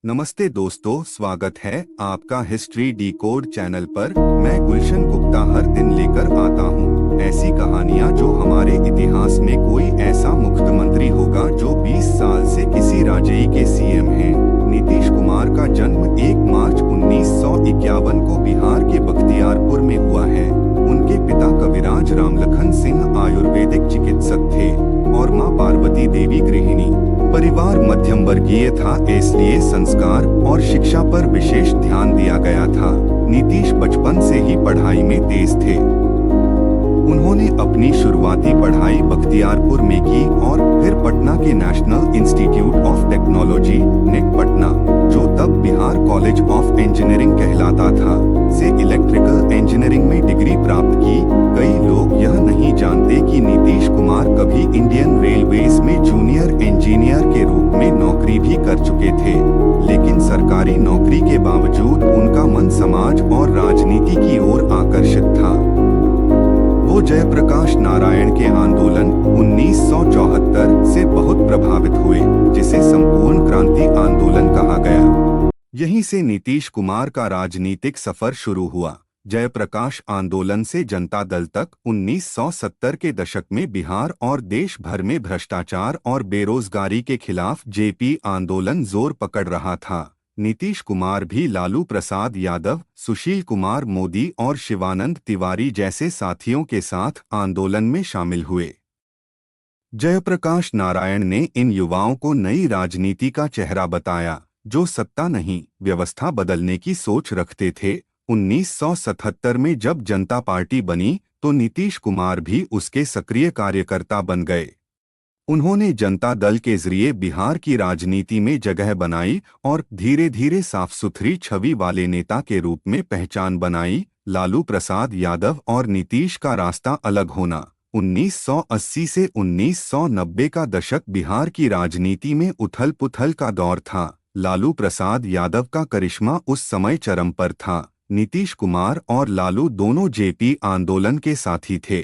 नमस्ते दोस्तों, स्वागत है आपका हिस्ट्री डिकोड चैनल पर। मैं गुलशन गुप्ता हर दिन लेकर आता हूँ ऐसी कहानियाँ जो हमारे इतिहास में कोई ऐसा मुख्यमंत्री होगा जो 20 साल से किसी राज्य के सीएम हैं। नीतीश कुमार का जन्म 1 मार्च 1951 को बिहार के बख्तियारपुर में हुआ है। उनके पिता कविराज रामलखन सिंह आयुर्वेदिक चिकित्सक थे और मां पार्वती देवी गृहिणी। परिवार मध्यम वर्गीय था, इसलिए संस्कार और शिक्षा पर विशेष ध्यान दिया गया था। नीतीश बचपन से ही पढ़ाई में तेज थे। उन्होंने अपनी शुरुआती पढ़ाई बख्तियारपुर में की और फिर पटना के national institute of technology net Patna, जो तब बिहार कॉलेज ऑफ इंजीनियरिंग कहलाता था, से इलेक्ट्रिकल इंजीनियरिंग में डिग्री प्राप्त की। कई लोग यह नहीं जानते कि नीतीश कुमार कभी इंडियन रेलवेज में जूनियर इंजीनियर के रूप में नौकरी भी कर चुके थे, लेकिन सरकारी नौकरी के बावजूद उनका मन समाज और राजनीति की ओर आकर्षित था। वो जयप्रकाश नारायण के आंदोलन 1974 से बहुत प्रभावित हुए, जिसे संपूर्ण क्रांति आंदोलन कहा गया। यहीं से नीतीश कुमार का राजनीतिक सफर शुरू हुआ। जयप्रकाश आंदोलन से जनता दल तक 1970 के दशक में बिहार और देश भर में भ्रष्टाचार और बेरोजगारी के खिलाफ जेपी आंदोलन जोर पकड़ रहा था। नीतीश कुमार भी लालू प्रसाद यादव, सुशील कुमार मोदी और शिवानंद तिवारी जैसे साथियों के साथ आंदोलन में शामिल हुए। जयप्रकाश नारायण ने इन युवाओं को नई राजनीति का चेहरा बताया, जो सत्ता नहीं, व्यवस्था बदलने की सोच रखते थे। 1977 में जब जनता पार्टी बनी तो नीतीश कुमार भी उसके सक्रिय कार्यकर्ता बन गए। उन्होंने जनता दल के जरिए बिहार की राजनीति में जगह बनाई और धीरे धीरे साफ सुथरी छवि वाले नेता के रूप में पहचान बनाई। लालू प्रसाद यादव और नीतीश का रास्ता अलग होना 1980 से 1990 का दशक बिहार की राजनीति में उथल पुथल का दौर था। लालू प्रसाद यादव का करिश्मा उस समय चरम पर था। नीतीश कुमार और लालू दोनों जेपी आंदोलन के साथी थे,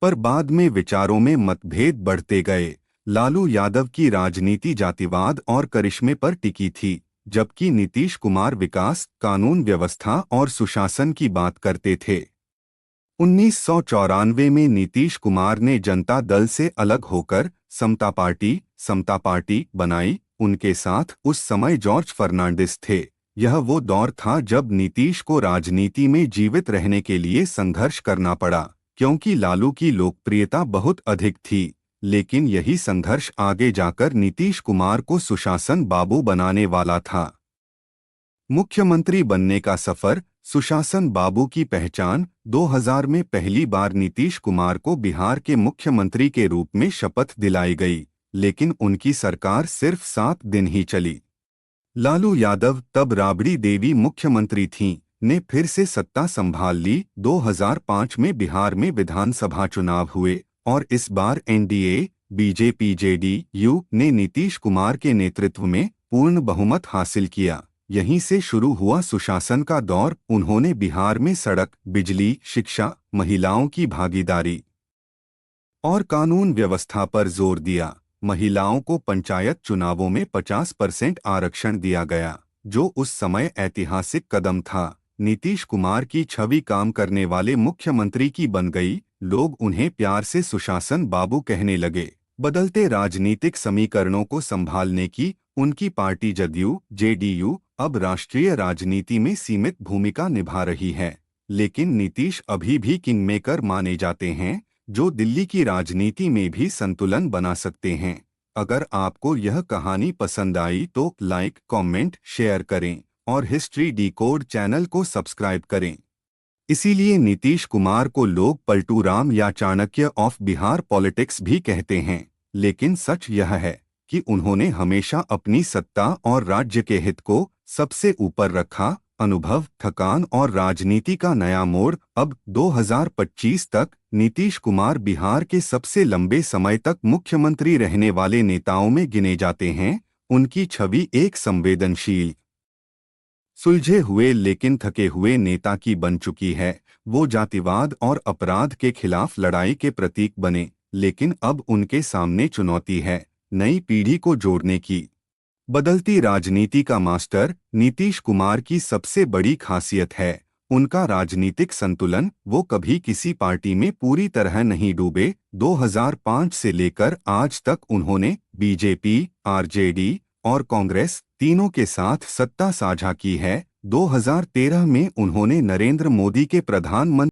पर बाद में विचारों में मतभेद बढ़ते गए। लालू यादव की राजनीति जातिवाद और करिश्मे पर टिकी थी, जबकि नीतीश कुमार विकास, कानून व्यवस्था और सुशासन की बात करते थे। 1994 में नीतीश कुमार ने जनता दल से अलग होकर समता पार्टी बनाई। उनके साथ उस समय जॉर्ज फर्नांडिस थे। यह वो दौर था जब नीतीश को राजनीति में जीवित रहने के लिए संघर्ष करना पड़ा, क्योंकि लालू की लोकप्रियता बहुत अधिक थी। लेकिन यही संघर्ष आगे जाकर नीतीश कुमार को सुशासन बाबू बनाने वाला था। मुख्यमंत्री बनने का सफर। सुशासन बाबू की पहचान। 2000 में पहली बार नीतीश कुमार को बिहार के मुख्यमंत्री के रूप में शपथ दिलाई गई, लेकिन उनकी सरकार सिर्फ 7 दिन ही चली। लालू यादव, तब राबड़ी देवी मुख्यमंत्री थीं, ने फिर से सत्ता संभाल ली। 2005 में बिहार में विधानसभा चुनाव हुए और इस बार एनडीए, बीजेपी, जेडीयू ने नीतीश कुमार के नेतृत्व में पूर्ण बहुमत हासिल किया। यहीं से शुरू हुआ सुशासन का दौर। उन्होंने बिहार में सड़क, बिजली, शिक्षा, महिलाओं की भागीदारी और कानून व्यवस्था पर जोर दिया। महिलाओं को पंचायत चुनावों में 50% आरक्षण दिया गया, जो उस समय ऐतिहासिक कदम था। नीतीश कुमार की छवि काम करने वाले मुख्यमंत्री की बन गई। लोग उन्हें प्यार से सुशासन बाबू कहने लगे। बदलते राजनीतिक समीकरणों को संभालने की उनकी पार्टी जदयू, जेडीयू अब राष्ट्रीय राजनीति में सीमित भूमिका निभा रही है, लेकिन नीतीश अभी भी किंगमेकर माने जाते हैं, जो दिल्ली की राजनीति में भी संतुलन बना सकते हैं। अगर आपको यह कहानी पसंद आई तो लाइक, कमेंट, शेयर करें और हिस्ट्री डिकोड चैनल को सब्सक्राइब करें। इसीलिए नीतीश कुमार को लोग पलटू राम या चाणक्य ऑफ बिहार पॉलिटिक्स भी कहते हैं, लेकिन सच यह है कि उन्होंने हमेशा अपनी सत्ता और राज्य के हित को सबसे ऊपर रखा। अनुभव, थकान और राजनीति का नया मोड़। अब 2025 तक नीतीश कुमार बिहार के सबसे लंबे समय तक मुख्यमंत्री रहने वाले नेताओं में गिने जाते हैं। उनकी छवि एक संवेदनशील, सुलझे हुए लेकिन थके हुए नेता की बन चुकी है। वो जातिवाद और अपराध के खिलाफ लड़ाई के प्रतीक बने, लेकिन अब उनके सामने चुनौती है नई पीढ़ी को जोड़ने की। बदलती राजनीति का मास्टर नीतीश कुमार की सबसे बड़ी खासियत है उनका राजनीतिक संतुलन। वो कभी किसी पार्टी में पूरी तरह नहीं डूबे। 2005 से लेकर आज तक उन्होंने बीजेपी, आरजेडी और कांग्रेस तीनों के साथ सत्ता साझा की है। 2013 में उन्होंने नरेंद्र मोदी के प्रधानमंत्री